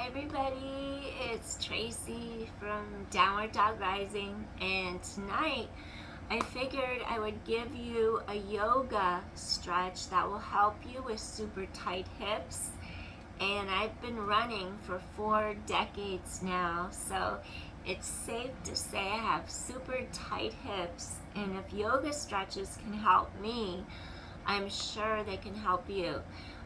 everybody, it's Tracy from Downward Dog Rising, and tonight I figured I would give you a yoga stretch that will help you with super tight hips. And I've been running for 4 decades now, so it's safe to say I have super tight hips, and if yoga stretches can help me, I'm sure they can help you.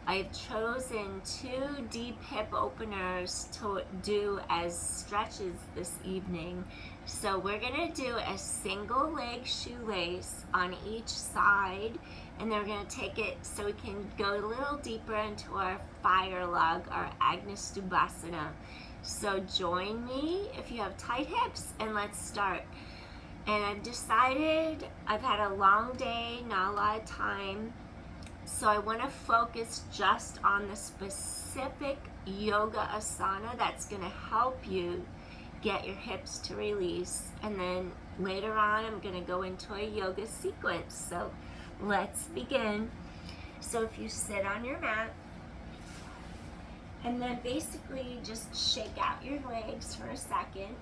I've chosen 2 deep hip openers to do as stretches this evening. So we're gonna do a single leg shoelace on each side, and then we're gonna take it so we can go a little deeper into our Firelog, our Agni Stubhasana. So join me if you have tight hips, and let's start. And I've decided I've had a long day, not a lot of time, so I want to focus just on the specific yoga asana that's going to help you get your hips to release. And then later on, I'm going to go into a yoga sequence. So let's begin. So if you sit on your mat, and then basically just shake out your legs for a second.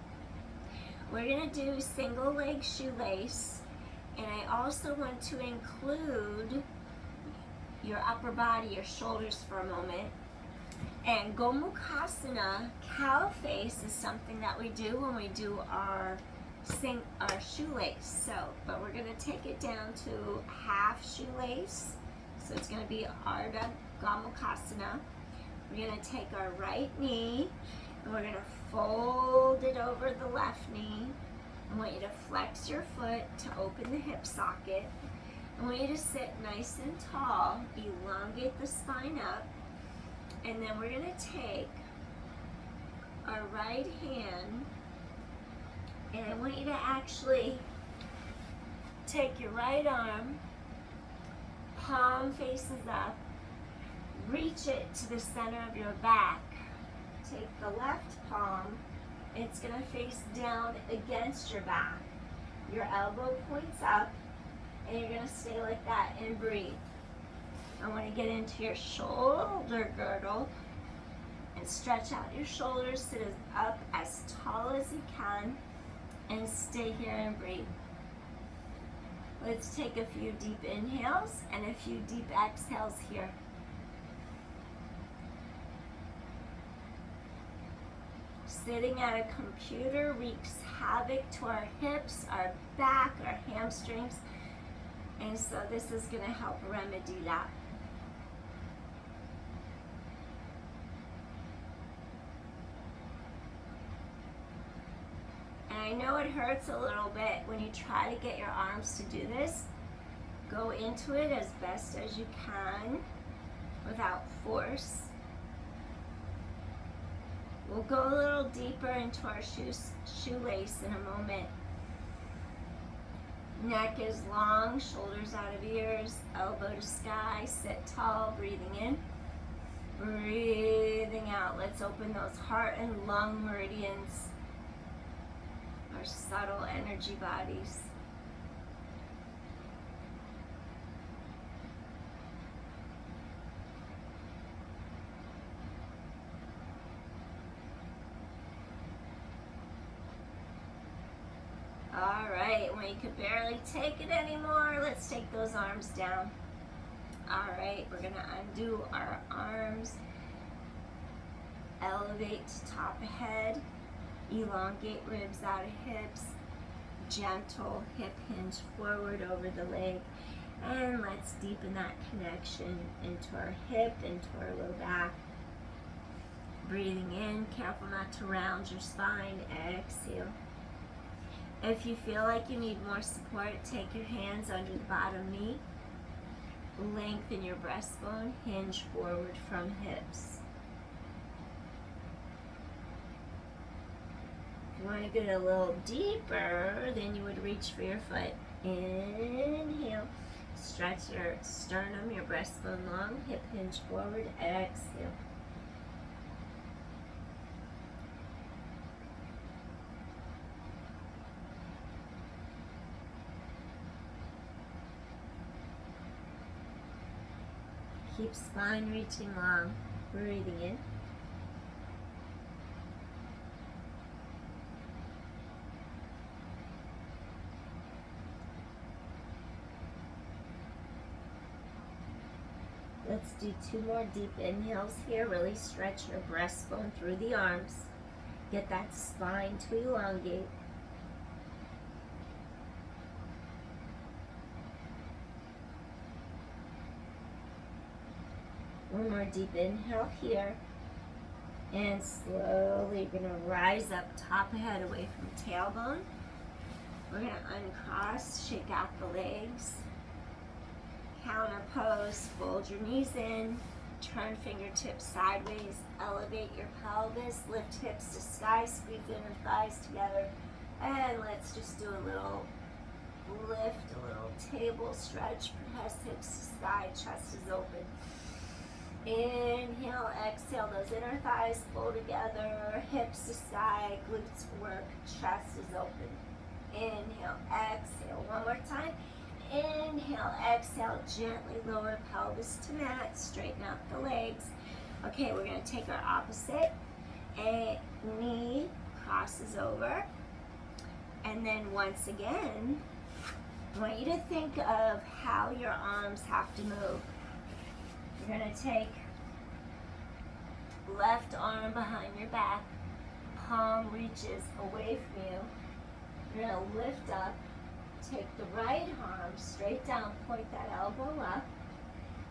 We're going to do single leg shoelace, and I also want to include your upper body, your shoulders for a moment. And Gomukhasana, cow face, is something that we do when we do our shoelace. So, but we're going to take it down to half shoelace. So it's going to be Ardha Gomukhasana. We're going to take our right knee and we're going to fold it over the left knee. I want you to flex your foot to open the hip socket. I want you to sit nice and tall, elongate the spine up, and then we're going to take our right hand, and I want you to actually take your right arm, palm faces up, reach it to the center of your back. Take the left palm, it's going to face down against your back. Your elbow points up, and you're going to stay like that and breathe. I want to get into your shoulder girdle and stretch out your shoulders, sit up as tall as you can, and stay here and breathe. Let's take a few deep inhales and a few deep exhales here. Sitting at a computer wreaks havoc to our hips, our back, our hamstrings. And so this is going to help remedy that. And I know it hurts a little bit when you try to get your arms to do this. Go into it as best as you can without force. We'll go a little deeper into our shoelace in a moment. Neck is long, shoulders out of ears, elbow to sky, sit tall, breathing in, breathing out. Let's open those heart and lung meridians, our subtle energy bodies. All right, when you can barely take it anymore, let's take those arms down. All right, we're gonna undo our arms, elevate to top of head, elongate ribs out of hips, gentle hip hinge forward over the leg, and let's deepen that connection into our hip, into our low back. Breathing in, careful not to round your spine, exhale. If you feel like you need more support, take your hands under the bottom knee. Lengthen your breastbone, hinge forward from hips. If you want to get a little deeper, then you would reach for your foot. Inhale. Stretch your sternum, your breastbone long, hip hinge forward, exhale. Keep spine reaching long, breathing in. do 2 more deep inhales here. Really stretch your breastbone through the arms. Get that spine to elongate. One more deep inhale here. And slowly you're going to rise up, top of head away from tailbone. We're going to uncross, shake out the legs. Counter pose, fold your knees in, turn fingertips sideways, elevate your pelvis, lift hips to sky, squeeze inner thighs together. And let's just do a little lift, a little table stretch, press hips to sky, chest is open. Inhale, exhale, those inner thighs pull together, hips to sky, glutes work, chest is open. Inhale, exhale, one more time. Inhale, exhale, gently lower pelvis to mat, straighten out the legs. Okay, we're going to take our opposite. A knee crosses over. And then once again, I want you to think of how your arms have to move. You're going to take left arm behind your back, palm reaches away from you. You're going to lift up, take the right arm straight down, point that elbow up.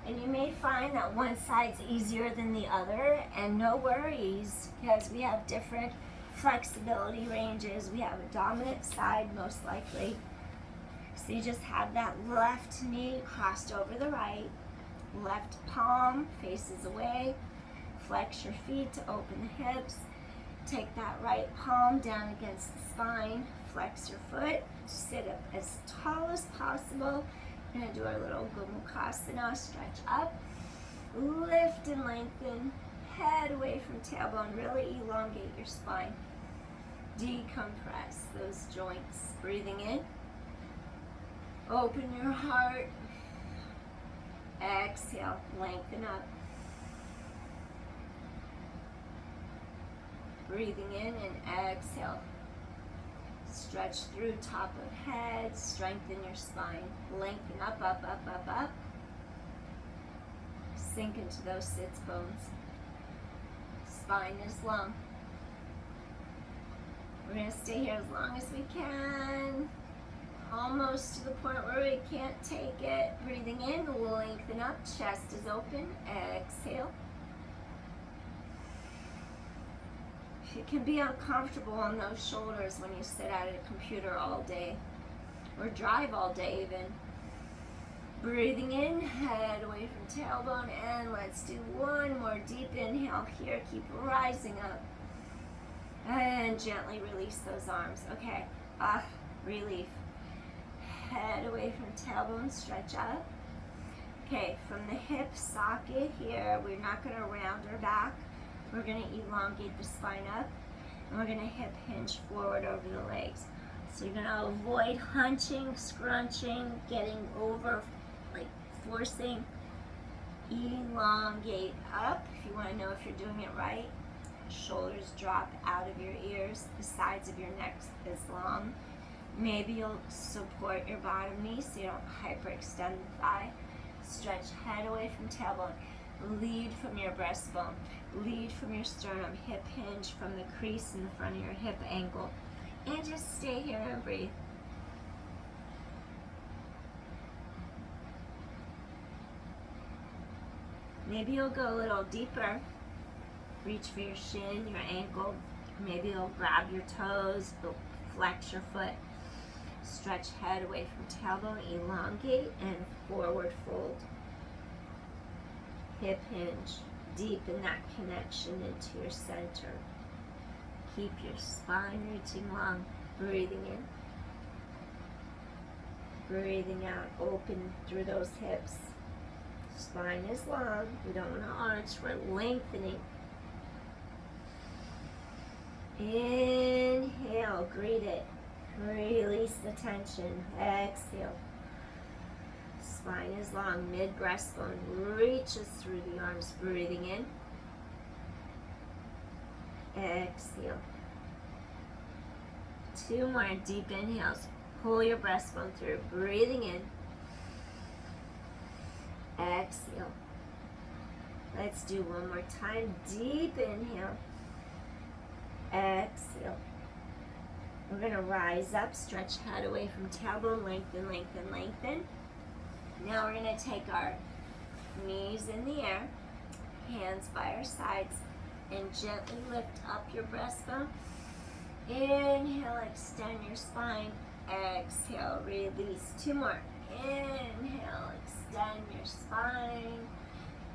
And you may find that one side's easier than the other, and no worries, because we have different flexibility ranges. We have a dominant side most likely. So you just have that left knee crossed over the right. Left palm faces away. Flex your feet to open the hips. Take that right palm down against the spine. Flex your foot. Sit up as tall as possible. We're going to do our little Gomukhasana. Stretch up. Lift and lengthen. Head away from tailbone. Really elongate your spine. Decompress those joints. Breathing in. Open your heart. Exhale, lengthen up. Breathing in and exhale. Stretch through top of head, strengthen your spine. Lengthen up, up, up, up, up. Sink into those sits bones. Spine is long. We're going to stay here as long as we can. Almost to the point where we can't take it. Breathing in, lengthen up, chest is open, exhale. It can be uncomfortable on those shoulders when you sit at a computer all day, or drive all day even. Breathing in, head away from tailbone, and let's do one more deep inhale here. Keep rising up. And gently release those arms. Okay, relief. Head away from tailbone, stretch up. Okay, from the hip socket here, we're not going to round our back. We're going to elongate the spine up, and we're going to hip hinge forward over the legs. So you're going to avoid hunching, scrunching, getting over, like forcing. Elongate up if you want to know if you're doing it right. Shoulders drop out of your ears. The sides of your neck is long. Maybe you'll support your bottom knee so you don't hyperextend the thigh. Stretch head away from tailbone. Lead from your breastbone. Lead from your sternum. Hip hinge from the crease in the front of your hip ankle. And just stay here and breathe. Maybe you'll go a little deeper. Reach for your shin, your ankle. Maybe you'll grab your toes. You'll flex your foot. Stretch head away from tailbone, elongate, and forward fold. Hip hinge, deepen that connection into your center. Keep your spine reaching long. Breathing in. Breathing out, open through those hips. Spine is long. We don't want to arch, we're lengthening. Inhale, greet it. Release the tension. Exhale. Spine is long. Mid breastbone reaches through the arms. Breathing in. Exhale. 2 more deep inhales. Pull your breastbone through. Breathing in. Exhale. Let's do one more time. Deep inhale. Exhale. We're going to rise up, stretch head away from tailbone, lengthen, lengthen, lengthen. Now we're going to take our knees in the air, hands by our sides, and gently lift up your breastbone. Inhale, extend your spine. Exhale, release. Two more. Inhale, extend your spine.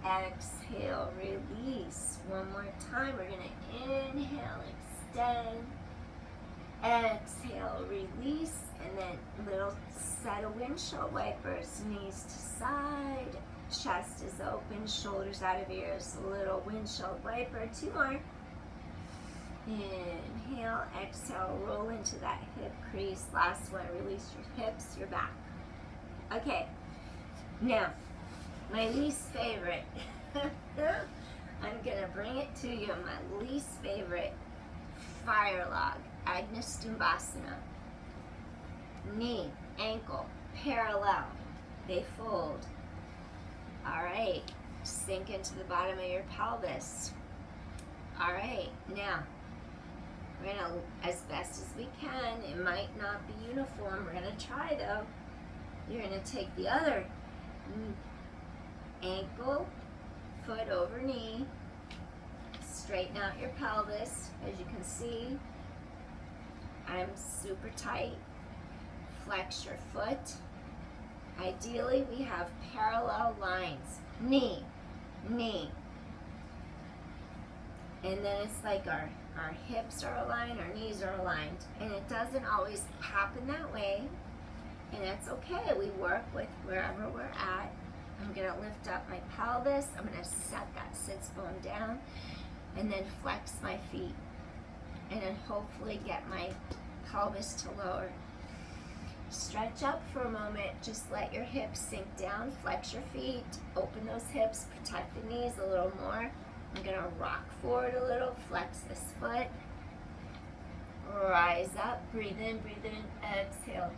Exhale, release. One more time. We're going to inhale, extend. Exhale, release. And then little set of windshield wipers. Knees to side. Chest is open. Shoulders out of ears. A little windshield wiper. Two more. Inhale, exhale, roll into that hip crease. Last one, release your hips, your back. Okay, now, my least favorite. I'm gonna bring it to you, my least favorite. Firelog, Agnistumbasana. Knee, ankle, parallel. They fold. All right, sink into the bottom of your pelvis. All right, now, we're gonna, as best as we can, it might not be uniform, we're gonna try though. You're gonna take the other ankle, foot over knee, straighten out your pelvis. As you can see, I'm super tight. Flex your foot. Ideally, we have parallel lines. Knee, knee. And then it's like our hips are aligned, our knees are aligned. And it doesn't always happen that way. And that's okay. We work with wherever we're at. I'm going to lift up my pelvis. I'm going to set that sits bone down. And then flex my feet. And then hopefully get my pelvis to lower. Stretch up for a moment. Just let your hips sink down. Flex your feet. Open those hips. Protect the knees a little more. I'm going to rock forward a little, flex this foot, rise up, breathe in, exhale.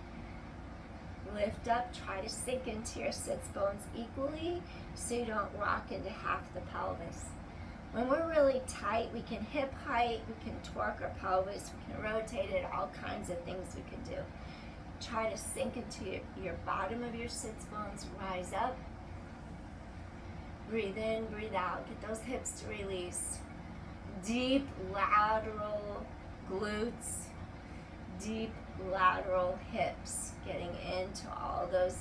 Lift up, try to sink into your sits bones equally so you don't rock into half the pelvis. When we're really tight, we can hip height, we can torque our pelvis, we can rotate it, all kinds of things we can do. Try to sink into your bottom of your sits bones, rise up. Breathe in, breathe out. Get those hips to release. Deep lateral glutes. Deep lateral hips. Getting into all those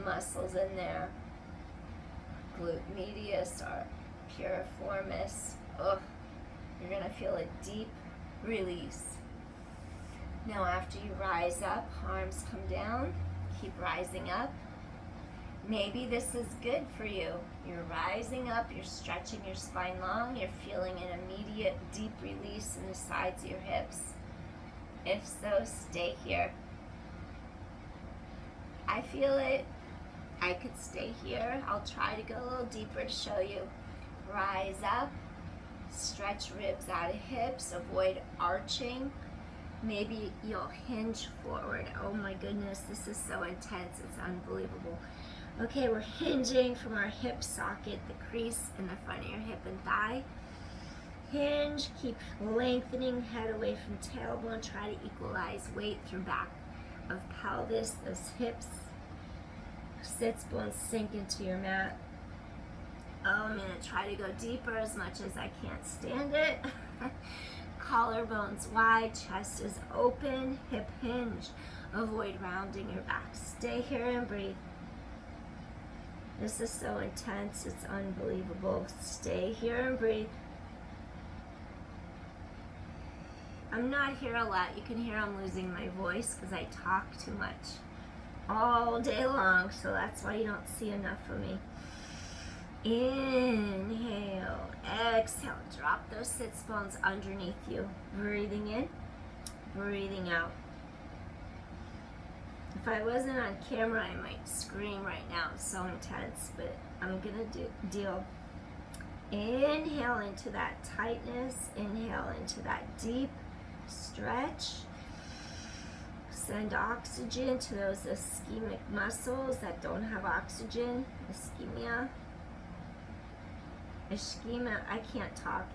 muscles in there. Glute medius or piriformis. Oh, you're going to feel a deep release. Now after you rise up, arms come down. Keep rising up. Maybe this is good for you. You're rising up, you're stretching your spine long, you're feeling an immediate deep release in the sides of your hips. If so, stay here. I feel it. I could stay here. I'll try to go a little deeper to show you. Rise up, stretch ribs out of hips, avoid arching. Maybe you'll hinge forward. Oh my goodness, this is so intense, it's unbelievable. Okay, we're hinging from our hip socket, the crease in the front of your hip and thigh. Hinge, keep lengthening head away from tailbone. Try to equalize weight through back of pelvis, those hips. Sits bones sink into your mat. Oh, I'm going to try to go deeper as much as I can't stand it. Collarbones wide, chest is open, hip hinge. Avoid rounding your back. Stay here and breathe. This is so intense, it's unbelievable. Stay here and breathe. I'm not here a lot. You can hear I'm losing my voice because I talk too much all day long, so that's why you don't see enough of me. Inhale, exhale, drop those sits bones underneath you. Breathing in, breathing out. If I wasn't on camera, I might scream right now. It's so intense, but I'm gonna deal. Inhale into that tightness. Inhale into that deep stretch. Send oxygen to those ischemic muscles that don't have oxygen. Ischemia. ischemia, I can't talk,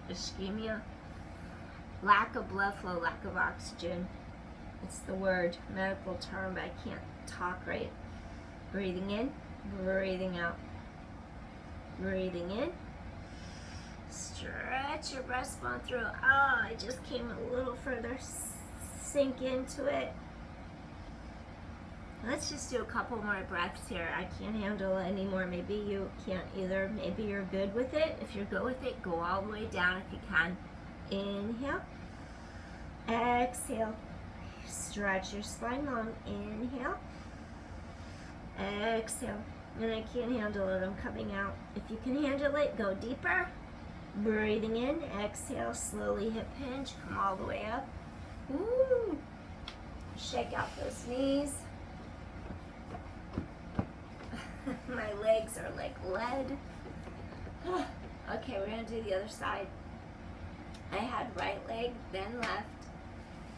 ischemia, lack of blood flow, lack of oxygen. It's the word, medical term, but I can't talk right. Breathing in, breathing out. Breathing in. Stretch your breastbone through. Oh, I just came a little further. Sink into it. Let's just do a couple more breaths here. I can't handle it anymore. Maybe you can't either. Maybe you're good with it. If you're good with it, go all the way down if you can. Inhale. Exhale. Stretch your spine long. Inhale. Exhale. And I can't handle it. I'm coming out. If you can handle it, go deeper. Breathing in. Exhale. Slowly hip hinge. Come all the way up. Woo. Shake out those knees. My legs are like lead. Okay, we're going to do the other side. I had right leg, then left.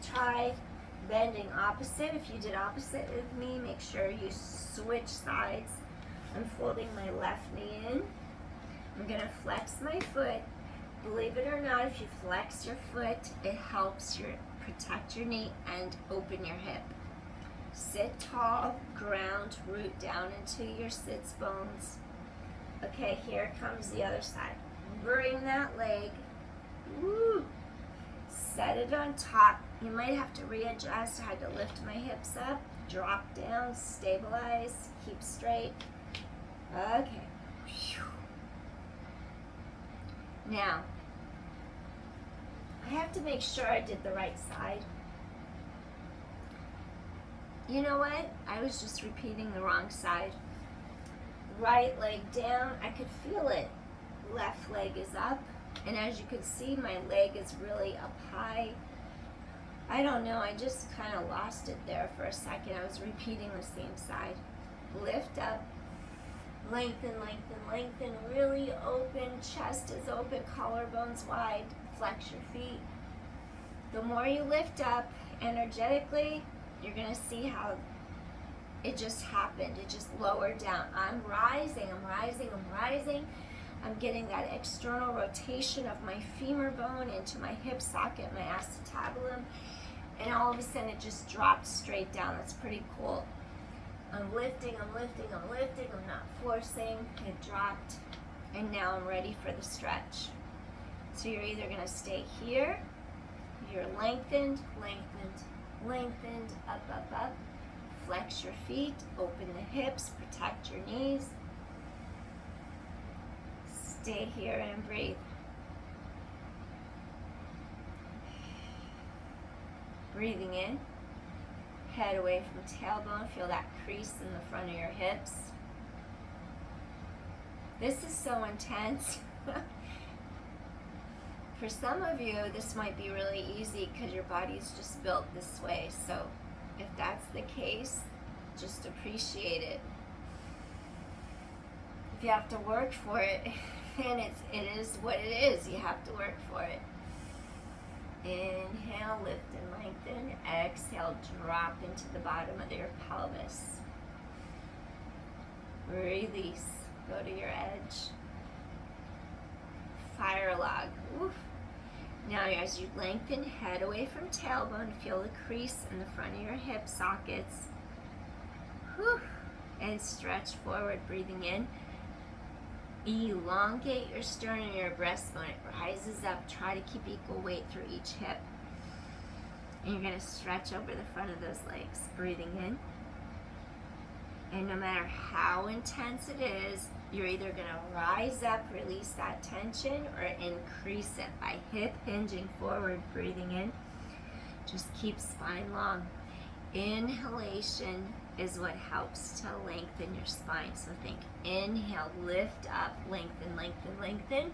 Try bending opposite. If you did opposite of me, make sure you switch sides. I'm folding my left knee in. I'm going to flex my foot. Believe it or not, if you flex your foot, it helps protect your knee and open your hip. Sit tall, ground, root down into your sits bones. Okay, here comes the other side. Bring that leg. Woo. Set it on top. You might have to readjust. I had to lift my hips up, drop down, stabilize, keep straight. Okay. Now, I have to make sure I did the right side. You know what? I was just repeating the wrong side. Right leg down. I could feel it. Left leg is up. And as you can see, my leg is really up high. I don't know. I just kind of lost it there for a second. I was repeating the same side. Lift up. Lengthen, lengthen, lengthen. Really open. Chest is open. Collarbones wide. Flex your feet. The more you lift up energetically, you're going to see how it just happened. It just lowered down. I'm rising, I'm rising, I'm rising. I'm getting that external rotation of my femur bone into my hip socket, my acetabulum, and all of a sudden it just dropped straight down. That's pretty cool. I'm lifting, I'm lifting, I'm lifting. I'm not forcing. It dropped, and now I'm ready for the stretch. So you're either going to stay here, you're lengthened, lengthened, lengthened, up, up, up. Flex your feet, open the hips, protect your knees. Stay here and breathe. Breathing in, head away from tailbone. Feel that crease in the front of your hips. This is so intense. For some of you, this might be really easy because your body's just built this way. So if that's the case, just appreciate it. If you have to work for it, then it is what it is. You have to work for it. Inhale, lift and lengthen. Exhale, drop into the bottom of your pelvis. Release. Go to your edge. Firelog. Oof. Now as you lengthen, head away from tailbone, feel the crease in the front of your hip sockets. Whew. And stretch forward, breathing in. Elongate your sternum and your breastbone. It rises up. Try to keep equal weight through each hip. And you're going to stretch over the front of those legs, breathing in. And no matter how intense it is, you're either going to rise up, release that tension, or increase it by hip hinging forward, breathing in. Just keep spine long. Inhalation is what helps to lengthen your spine. So think inhale, lift up, lengthen, lengthen, lengthen.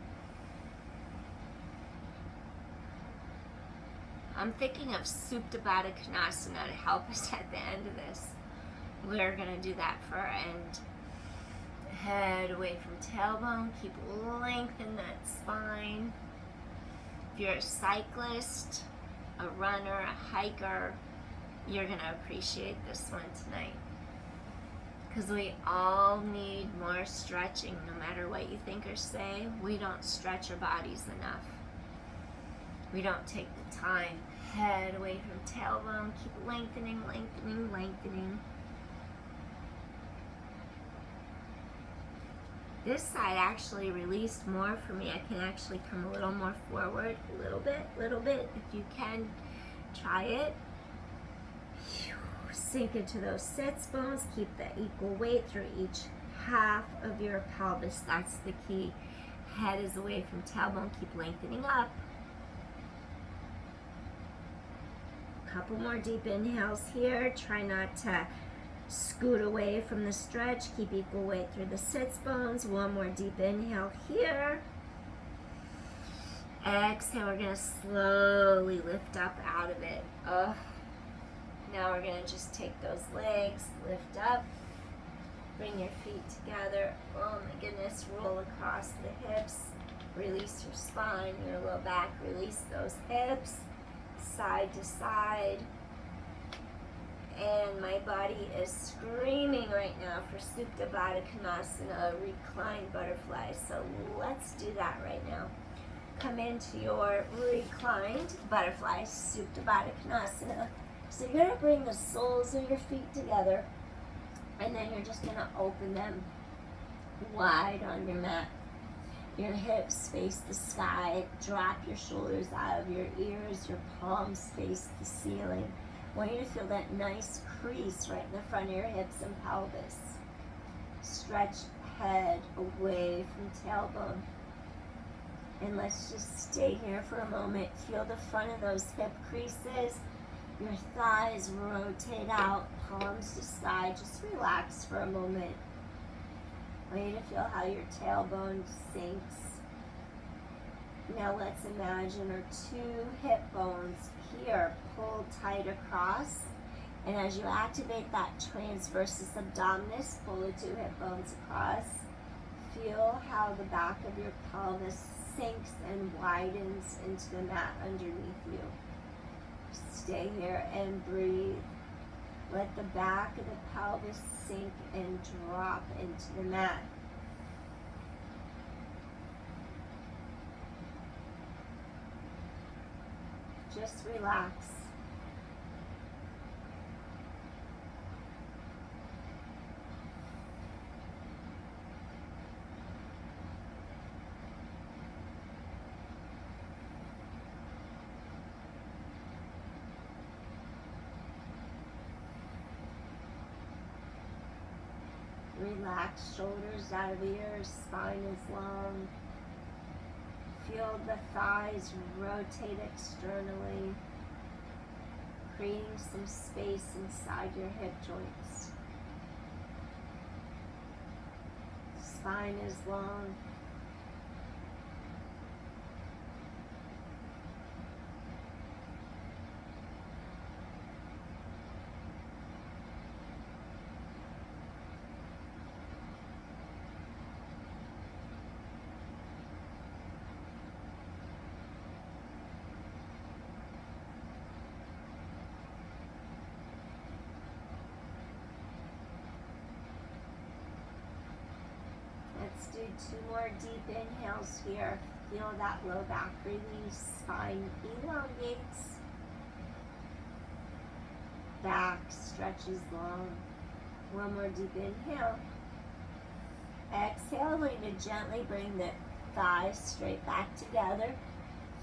I'm thinking of Supta Baddha Konasana to help us at the end of this. We're going to do that for our end. Head away from tailbone. Keep lengthening that spine. If you're a cyclist, a runner, a hiker, you're going to appreciate this one tonight. Because we all need more stretching, no matter what you think or say. We don't stretch our bodies enough. We don't take the time. Head away from tailbone. Keep lengthening, lengthening, lengthening. This side actually released more for me. I can actually come a little more forward, a little bit. If you can, try it. Sink into those sits bones. Keep the equal weight through each half of your pelvis. That's the key. Head is away from tailbone. Keep lengthening up. Couple more deep inhales here. Try not to scoot away from the stretch. Keep equal weight through the sits bones. One more deep inhale here. Exhale. We're going to slowly lift up out of it. Now we're going to just take those legs, lift up, bring your feet together. Oh my goodness, roll across the hips. Release your spine, your low back. Release those hips, side to side. And my body is screaming right now for Supta Baddha Konasana, reclined butterfly. So let's do that right now. Come into your reclined butterfly, Supta Baddha Konasana. So you're going to bring the soles of your feet together, and then you're just going to open them wide on your mat. Your hips face the sky. Drop your shoulders out of your ears. Your palms face the ceiling. I want you to feel that nice crease right in the front of your hips and pelvis. Stretch head away from tailbone. And let's just stay here for a moment. Feel the front of those hip creases. Your thighs rotate out, palms to sky. Just relax for a moment. I want you to feel how your tailbone sinks. Now let's imagine our two hip bones here pull tight across. And as you activate that transversus abdominis, pull the two hip bones across. Feel how the back of your pelvis sinks and widens into the mat underneath you. Stay here and breathe. Let the back of the pelvis sink and drop into the mat. Just relax. Relax, shoulders out of ears, spine is long. Feel the thighs rotate externally, creating some space inside your hip joints. Spine is long. Let's do two more deep inhales here. Feel that low back release. Spine elongates. Back stretches long. One more deep inhale. Exhale, we're going to gently bring the thighs straight back together.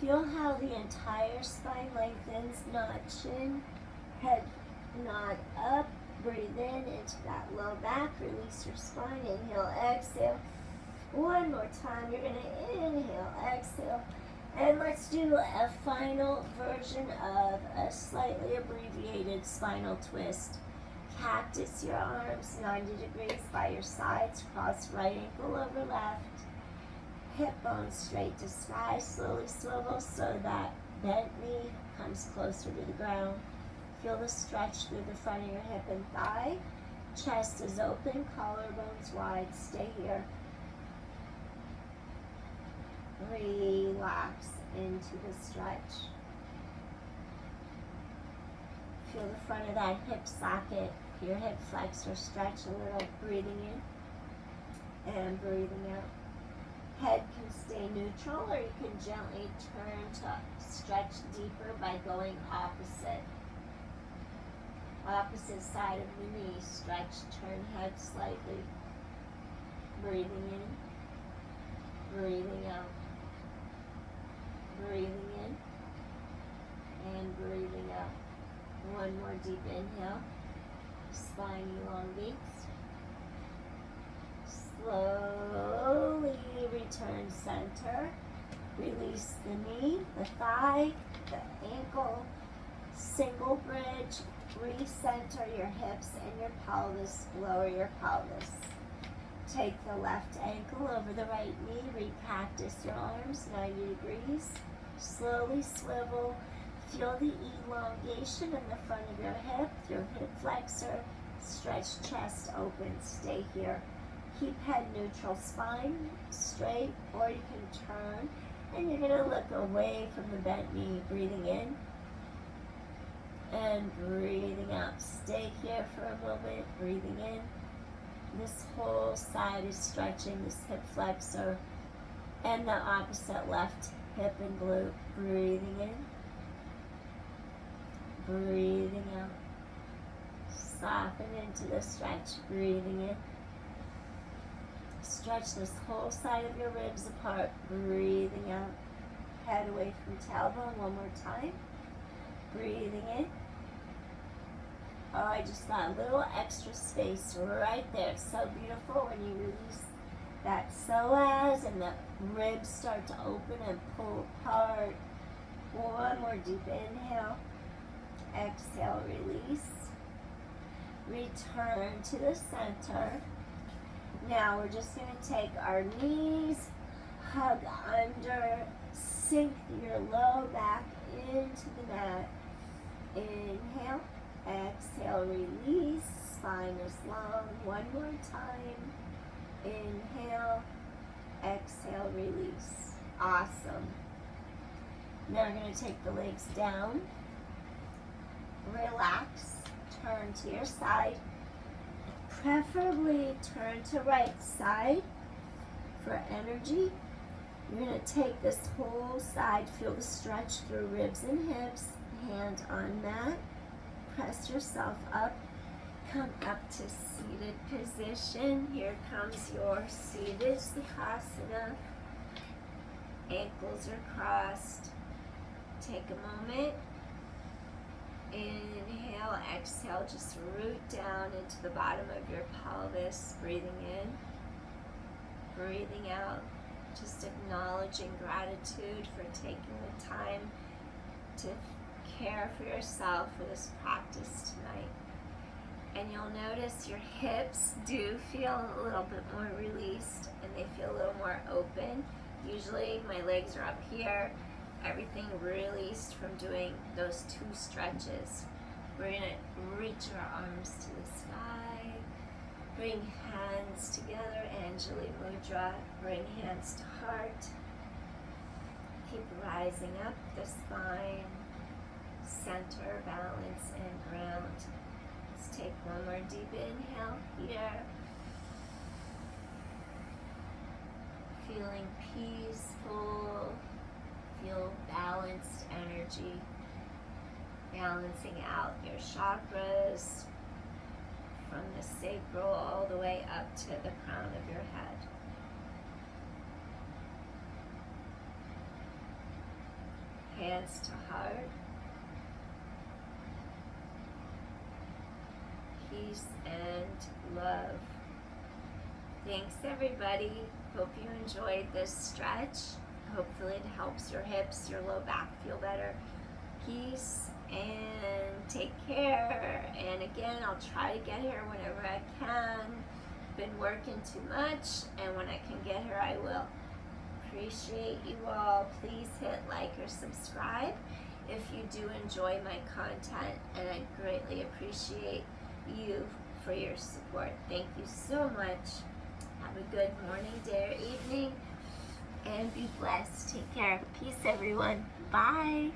Feel how the entire spine lengthens. Nod chin, head nod up. Breathe in into that low back. Release your spine. Inhale, exhale. One more time. You're going to inhale, exhale. And let's do a final version of a slightly abbreviated spinal twist. Cactus your arms 90 degrees by your sides. Cross right ankle over left. Hip bones straight to sky. Slowly swivel so that bent knee comes closer to the ground. Feel the stretch through the front of your hip and thigh. Chest is open, collarbones wide. Stay here. Relax into the stretch. Feel the front of that hip socket your hip flexor, stretch a little, breathing in and breathing out. Head can stay neutral, or you can gently turn to stretch deeper by going opposite side of the knee. Stretch, turn head slightly. Breathing in, breathing out. Breathing in and breathing out. One more deep inhale. Spine elongates. Slowly return center. Release the knee, the thigh, the ankle. Single bridge. Recenter your hips and your pelvis. Lower your pelvis. Take the left ankle over the right knee. Repractice your arms 90 degrees. Slowly swivel. Feel the elongation in the front of your hip, your hip flexor. Stretch chest open. Stay here. Keep head neutral, spine straight, or you can turn and you're going to look away from the bent knee. Breathing in and breathing out. Stay here for a moment. Breathing in. This whole side is stretching, this hip flexor, and the opposite left hip and glute. Breathing in, breathing out. Soften into the stretch. Breathing in. Stretch this whole side of your ribs apart. Breathing out. Head away from tailbone. One more time. Breathing in. Oh, I just got a little extra space right there. It's so beautiful when you release that psoas and the ribs start to open and pull apart. One more deep inhale. Exhale, release. Return to the center. Now we're just going to take our knees, hug under, sink your low back into the mat. Inhale. Exhale, release. Spine is long. One more time. Inhale. Exhale, release. Awesome. Now we're going to take the legs down. Relax. Turn to your side. Preferably turn to right side for energy. You're going to take this whole side. Feel the stretch through ribs and hips. Hand on mat. Press yourself up. Come up to seated position. Here comes your seated Sukhasana. Ankles are crossed. Take a moment. Inhale, exhale. Just root down into the bottom of your pelvis. Breathing in. Breathing out. Just acknowledging gratitude for taking the time to care for yourself for this practice tonight. And you'll notice your hips do feel a little bit more released and they feel a little more open. Usually my legs are up here, everything released from doing those two stretches. We're going to reach our arms to the sky, bring hands together, Anjali Mudra, bring hands to heart. Keep rising up the spine. Center, balance, and ground. Let's take one more deep inhale here. Feeling peaceful. Feel balanced energy. Balancing out your chakras from the sacral all the way up to the crown of your head. Hands to heart. Peace and love. Thanks everybody. Hope you enjoyed this stretch. Hopefully it helps your hips, your low back feel better. Peace and take care. And again, I'll try to get here whenever I can. Been working too much, and when I can get here I will. Appreciate you all. Please hit like or subscribe if you do enjoy my content, and I greatly appreciate you for your support. Thank you so much. Have a good morning, day, or evening, and be blessed. Take care. Peace, everyone. Bye.